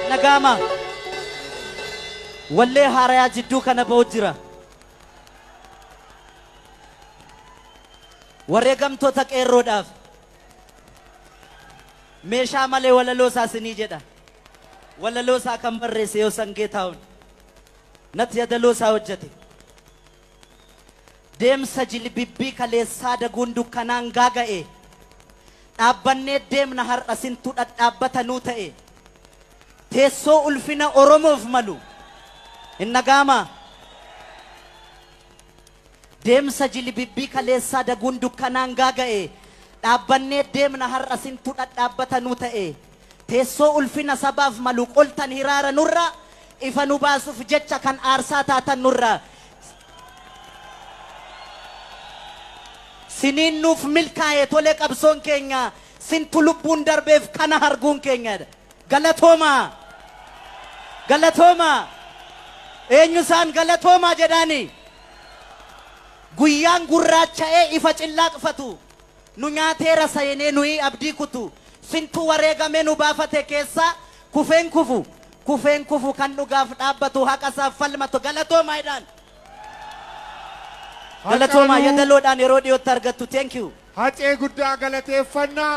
nagama walle haraya jiddu kana bawjira wareegamtoota qeerroodhaaf meeshaa malee walaloosaa sinii jedha walaloosaa kan barreesse yoo sangeetaawun natti yadaloosaa hojjete deemsa jilbibbii kaleessaa daguun dukkanaan gaaga'e dhaabbannee deemna har'a sintu dhadhaabbata nuu ta'e teessoo ulfina oromoof malu innagaama deemsa jilbibbii kaleessaa daguun dukkanaan gaaga'e dhaabbannee deemna har'a sintu dhadhaabbata nuu ta'e teessoo ulfina sabaaf malu qoltan hiraara nurra ifa nu baasuuf jecha kan aarsaa taatan nurra siniin nuuf milkaa'e tolee qabsoon keenya sintu lubbuun darbeef kana harguun keenya galatooma galatooma eenyu isaan galatooma jedhaani guyyaan gurraacha'ee ifa cillaaqfatu nu nyaateera sayinee nuyi abdii kutu sintu wareegame nu baafate keessa kufeen kufu kan dhugaaf dhaabbatu haqasaaf falmatu galatooma jedhaan galatooma yadaloodhaan yeroo dhiyootti argattu thank you hacee guddaa galateeffannaa